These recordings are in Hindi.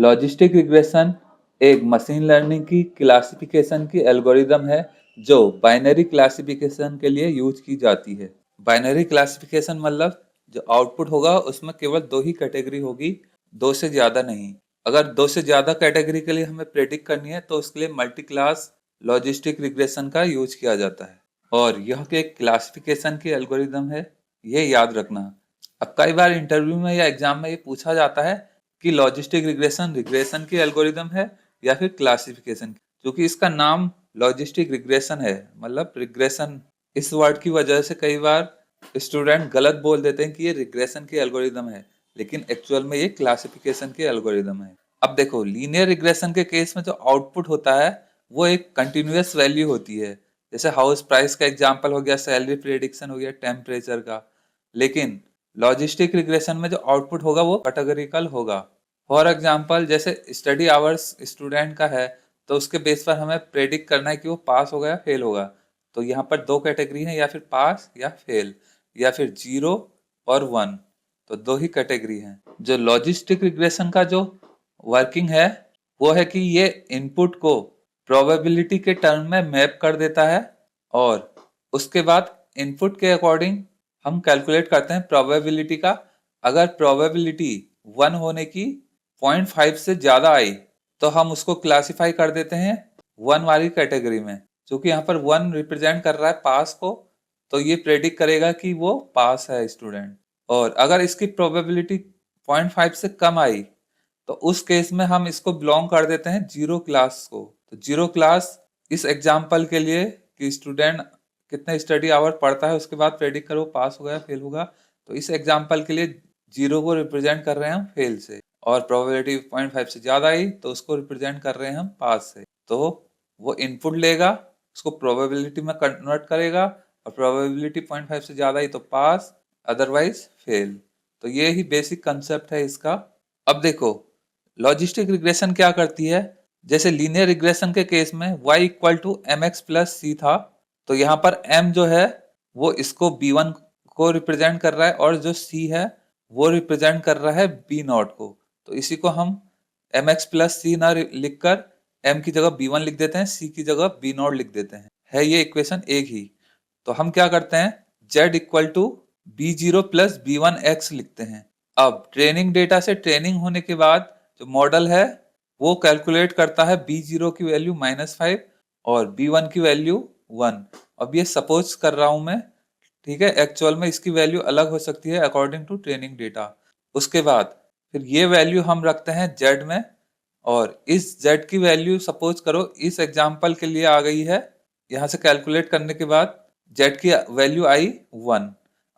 लॉजिस्टिक रिग्रेशन एक मशीन लर्निंग की क्लासिफिकेशन की एल्गोरिदम है जो बाइनरी क्लासिफिकेशन के लिए यूज की जाती है। बाइनरी क्लासिफिकेशन मतलब जो आउटपुट होगा उसमें केवल दो ही कैटेगरी होगी, दो से ज्यादा नहीं। अगर दो से ज्यादा कैटेगरी के लिए हमें प्रेडिक्ट करनी है तो उसके लिए मल्टी क्लास लॉजिस्टिक रिग्रेशन का यूज किया जाता है और यह एक क्लासिफिकेशन की एल्गोरिदम है, ये याद रखना। अब कई बार इंटरव्यू में या एग्जाम में ये पूछा जाता है कि लॉजिस्टिक रिग्रेशन रिग्रेशन की एल्गोरिदम है या फिर क्लासिफिकेशन की। क्योंकि इसका नाम लॉजिस्टिक रिग्रेशन है, मतलब रिग्रेशन, इस वर्ड की वजह से कई बार स्टूडेंट गलत बोल देते हैं कि ये रिग्रेशन की एल्गोरिदम है, लेकिन एक्चुअल में ये क्लासिफिकेशन की एल्गोरिदम है। अब देखो, लीनियर रिग्रेशन के केस में जो आउटपुट होता है वो एक कंटिन्यूअस वैल्यू होती है। जैसे हाउस प्राइस का एग्जांपल हो गया, सैलरी प्रेडिक्शन हो गया, टेम्परेचर का। लेकिन लॉजिस्टिक रिग्रेशन में जो आउटपुट होगा वो कैटेगोरिकल होगा। फॉर एग्जांपल, जैसे स्टडी आवर्स स्टूडेंट का है तो उसके बेस पर हमें प्रेडिक्ट करना है कि वो पास होगा या फेल होगा। तो यहाँ पर दो कैटेगरी है, या फिर पास या फेल, या फिर 0 और 1। तो दो ही कैटेगरी हैं। जो लॉजिस्टिक रिग्रेशन का जो वर्किंग है वो है कि ये इनपुट को प्रोबेबिलिटी के टर्म में मैप कर देता है और उसके बाद इनपुट के अकॉर्डिंग हम कैलकुलेट करते हैं प्रोबेबिलिटी का। अगर प्रोबेबिलिटी 1 होने की 0.5 से ज्यादा आई तो हम उसको क्लासिफाई कर देते हैं 1 वाली कैटेगरी में। क्योंकि यहाँ पर 1 रिप्रेजेंट कर रहा है पास को, तो ये प्रेडिक्ट करेगा कि वो पास है स्टूडेंट। और अगर इसकी प्रोबेबिलिटी 0.5 से कम आई तो उस केस में हम इसको बिलोंग कर देते हैं 0 क्लास को। तो 0 क्लास इस एग्जाम्पल के लिए कि स्टूडेंट कितने स्टडी आवर पढ़ता है उसके बाद प्रेडिक्ट करो पास होगा या फेल होगा। तो इस एग्जाम्पल के लिए 0 को रिप्रेजेंट कर रहे हैं हम फेल से, और प्रोबेबिलिटी 0.5 से ज्यादा आई तो उसको रिप्रेजेंट कर रहे हैं हम पास से। तो वो इनपुट लेगा, उसको प्रोबेबिलिटी में कन्वर्ट करेगा, और प्रोबेबिलिटी 0.5 से ज्यादा आई तो पास, अदरवाइज फेल। तो ये ही बेसिक कंसेप्ट है इसका। अब देखो, लॉजिस्टिक रिग्रेशन क्या करती है। जैसे लीनियर रिग्रेशन के केस में y equal to m x plus c था, तो यहाँ पर m जो है वो इसको b1 को रिप्रेजेंट कर रहा है और जो c है वो रिप्रेजेंट कर रहा है b नॉट को। तो इसी को हम एम एक्स प्लस सी ना लिखकर m की जगह b1 लिख देते हैं, c की जगह b नॉट लिख देते हैं। है ये इक्वेशन एक ही। तो हम क्या करते हैं, z equal to b0 plus b1x लिखते हैं। अब ट्रेनिंग डेटा से ट्रेनिंग होने के बाद जो मॉडल है वो कैलकुलेट करता है b0 की वैल्यू -5 और b1 की वैल्यू 1। अब ये सपोज कर रहा हूं मैं, ठीक है। एक्चुअल में इसकी वैल्यू अलग हो सकती है अकॉर्डिंग टू ट्रेनिंग डेटा। उसके बाद फिर ये वैल्यू हम रखते हैं z में, और इस z की वैल्यू सपोज करो इस एग्जांपल के लिए आ गई है। यहाँ से कैलकुलेट करने के बाद z की वैल्यू आई 1।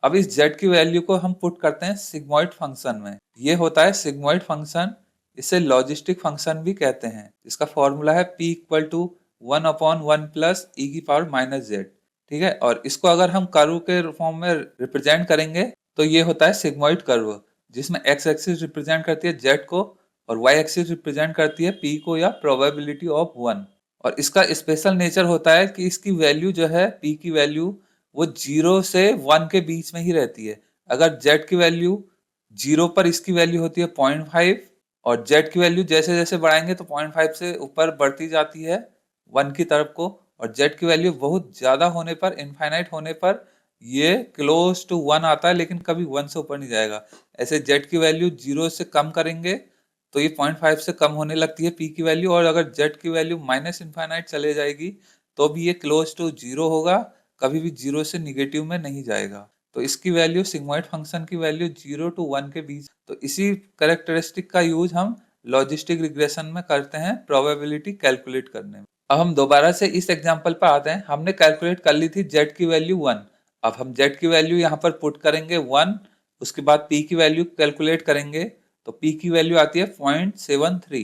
अब इस z की वैल्यू को हम पुट करते हैं सिग्मॉइड फंक्शन में। ये होता है सिग्मॉइड फंक्शन, इसे लॉजिस्टिक फंक्शन भी कहते हैं। इसका फॉर्मूला है p equal to 1/1 plus e की पावर -z, ठीक है। और इसको अगर हम कर्व के फॉर्म में रिप्रेजेंट करेंगे तो ये होता है सिग्मॉइड कर्व, जिसमें x एक्सिस रिप्रेजेंट करती है z को और y एक्सिस रिप्रेजेंट करती है p को या प्रोबेबिलिटी ऑफ 1। और इसका स्पेशल नेचर होता है कि इसकी वैल्यू जो है p की वैल्यू वो 0 से 1 के बीच में ही रहती है। अगर z की वैल्यू 0 पर इसकी वैल्यू होती है 0.5, और z की वैल्यू जैसे जैसे बढ़ाएंगे तो 0.5 से ऊपर बढ़ती जाती है 1 की तरफ को, और z की वैल्यू बहुत ज्यादा होने पर, इनफाइनाइट होने पर ये क्लोज टू 1 आता है, लेकिन कभी 1 से ऊपर नहीं जाएगा। ऐसे z की वैल्यू 0 से कम करेंगे तो ये 0.5 से कम होने लगती है p की वैल्यू, और अगर z की वैल्यू माइनस इनफाइनाइट चले जाएगी तो भी ये क्लोज टू 0 होगा, कभी भी 0 से निगेटिव में नहीं जाएगा। तो इसकी वैल्यू, सिग्मॉइड फंक्शन की वैल्यू 0 टू 1 के बीच। तो इसी कैरेक्टरिस्टिक का यूज हम लॉजिस्टिक रिग्रेशन में करते हैं प्रोबेबिलिटी कैलकुलेट करने में। अब हम दोबारा से इस एग्जांपल पर आते हैं। हमने कैलकुलेट कर ली थी z की वैल्यू 1। अब हम z की वैल्यू यहाँ पर पुट करेंगे 1, उसके बाद p की वैल्यू कैलकुलेट करेंगे तो p की वैल्यू आती है 0.73।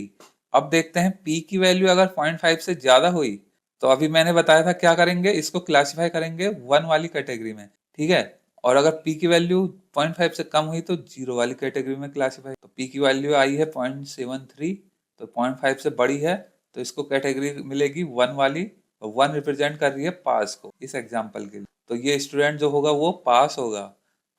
अब देखते हैं p की वैल्यू अगर 0.5 से ज्यादा हुई तो अभी मैंने बताया था क्या करेंगे, इसको क्लासिफाई करेंगे 1 वाली कैटेगरी में, ठीक है। और अगर p की वैल्यू 0.5 से कम हुई तो 0 वाली कैटेगरी में क्लासिफाई। तो p की वैल्यू आई है 0.73, तो 0.5 से बड़ी है तो इसको कैटेगरी मिलेगी 1 वाली, और 1 रिप्रेजेंट कर रही है पास को इस एग्जाम्पल के लिए। तो ये स्टूडेंट जो होगा वो पास होगा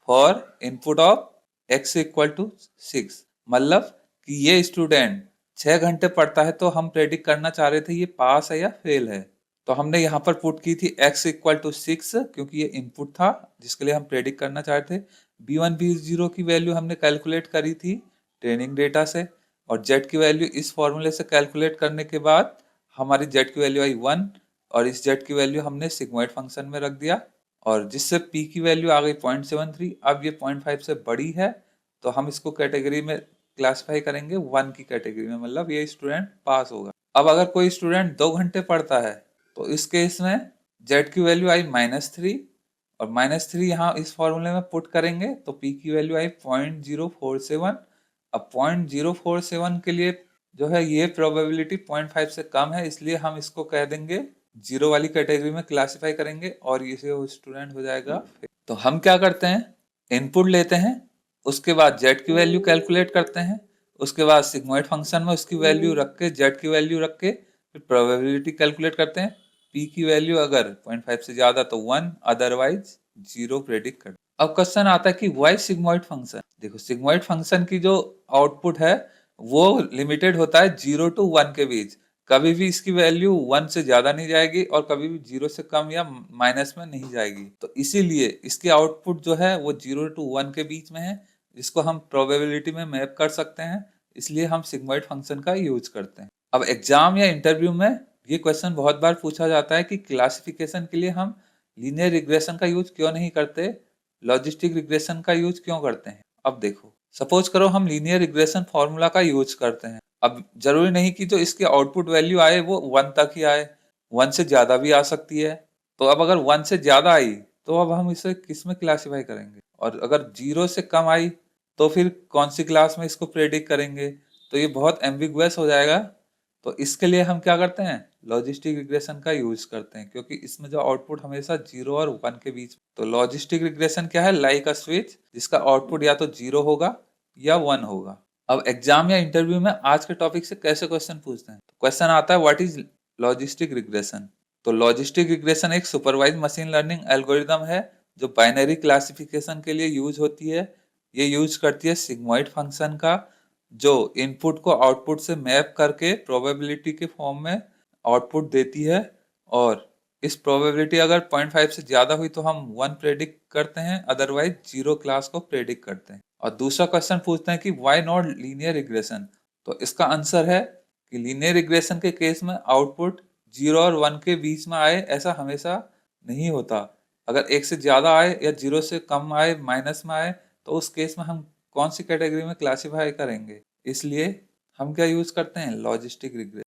for input of x equal to 6। मतलब कि ये स्टूडेंट 6 घंटे पढ़ता है तो हम प्रेडिक्ट करना चाह रहे थे ये पास है या फेल है। तो हमने यहाँ पर पुट की थी x इक्वल टू 6 क्योंकि ये इनपुट था जिसके लिए हम प्रेडिक्ट करना चाह रहे थे। b1 b0 की वैल्यू हमने कैलकुलेट करी थी ट्रेनिंग डेटा से, और z की वैल्यू इस फॉर्मूले से कैलकुलेट करने के बाद हमारी z की वैल्यू आई 1, और इस z की वैल्यू हमने सिग्मॉइड फंक्शन में रख दिया, और जिससे p की वैल्यू आ गई 0.73। अब ये 0.5 से बड़ी है तो हम इसको कैटेगरी में क्लासिफाई करेंगे 1 की कैटेगरी में, मतलब ये स्टूडेंट पास होगा। अब अगर कोई स्टूडेंट 2 घंटे पढ़ता है तो इस केस में z की वैल्यू आई -3, और -3 यहाँ इस फॉर्मूले में पुट करेंगे तो p की वैल्यू आई 0.047। अब 0.047 के लिए जो है ये प्रोबेबिलिटी 0.5 से कम है, इसलिए हम इसको कह देंगे 0 वाली कैटेगरी में क्लासिफाई करेंगे और इसे वो स्टूडेंट हो जाएगा। तो हम क्या करते हैं, इनपुट लेते हैं, उसके बाद z की वैल्यू कैलकुलेट करते हैं, उसके बाद सिग्मॉइड फंक्शन में उसकी वैल्यू रख के z की वैल्यू रख के फिर प्रोबेबिलिटी कैलकुलेट करते हैं। p की वैल्यू अगर 0.5 से ज्यादा तो 1, अदरवाइज 0 प्रेडिक्ट करते हैं। अब क्वेश्चन आता है कि वाई सिग्मॉइड फंक्शन। देखो सिग्मॉइड फंक्शन की जो आउटपुट है वो लिमिटेड होता है 0 to 1 के बीच, कभी भी इसकी वैल्यू 1 से ज्यादा नहीं जाएगी और कभी भी 0 से कम या माइनस में नहीं जाएगी। तो इसीलिए इसकी आउटपुट जो है वो 0 to 1 के बीच में है, जिसको हम प्रोबेबिलिटी में मैप कर सकते हैं, इसलिए हम सिग्मॉइड फंक्शन का यूज करते हैं। अब एग्जाम या इंटरव्यू में ये क्वेश्चन बहुत बार पूछा जाता है कि क्लासिफिकेशन के लिए हम लीनियर रिग्रेशन का यूज क्यों नहीं करते, लॉजिस्टिक रिग्रेशन का यूज क्यों करते हैं। अब देखो, सपोज करो हम लीनियर रिग्रेशन फॉर्मूला का यूज करते हैं। अब जरूरी नहीं कि जो इसकी आउटपुट वैल्यू आए वो 1 तक ही आए, 1 से ज्यादा भी आ सकती है। तो अब अगर 1 से ज्यादा आई तो अब हम इसे किस में क्लासिफाई करेंगे, और अगर 0 से कम आई तो फिर कौन सी क्लास में इसको प्रेडिक्ट करेंगे, तो ये बहुत एम्बिगुअस हो जाएगा। तो इसके लिए हम क्या करते हैं, लॉजिस्टिक रिग्रेशन का यूज करते हैं, क्योंकि इसमें जो आउटपुट हमेशा 0 और 1 के बीच। तो लॉजिस्टिक रिग्रेशन क्या है, लाइक अ स्विच, जिसका आउटपुट या तो 0 होगा या 1 होगा। अब एग्जाम या इंटरव्यू में आज के टॉपिक से कैसे क्वेश्चन पूछते हैं, तो क्वेश्चन आता है व्हाट इज लॉजिस्टिक रिग्रेशन। तो लॉजिस्टिक रिग्रेशन एक सुपरवाइज मशीन लर्निंग एल्गोरिदम है जो बाइनरी क्लासिफिकेशन के लिए यूज होती है। ये यूज करती है सिग्मॉइड फंक्शन का, जो इनपुट को आउटपुट से मैप करके प्रोबेबिलिटी के फॉर्म में आउटपुट देती है, और इस प्रोबेबिलिटी अगर 0.5 से ज्यादा हुई तो हम 1 प्रेडिक्ट करते हैं, अदरवाइज 0 क्लास को प्रेडिक्ट करते हैं। और दूसरा क्वेश्चन पूछते हैं कि व्हाई नॉट लीनियर रिग्रेशन। तो इसका आंसर है कि लीनियर रिग्रेशन के केस में आउटपुट 0 और 1 के बीच में आए ऐसा हमेशा नहीं होता। अगर 1 से ज्यादा आए या 0 से कम आए, माइनस में आए, तो उस केस में हम कौन सी कैटेगरी में क्लासिफाई करेंगे, इसलिए हम क्या यूज करते हैं, लॉजिस्टिक रिग्रेशन।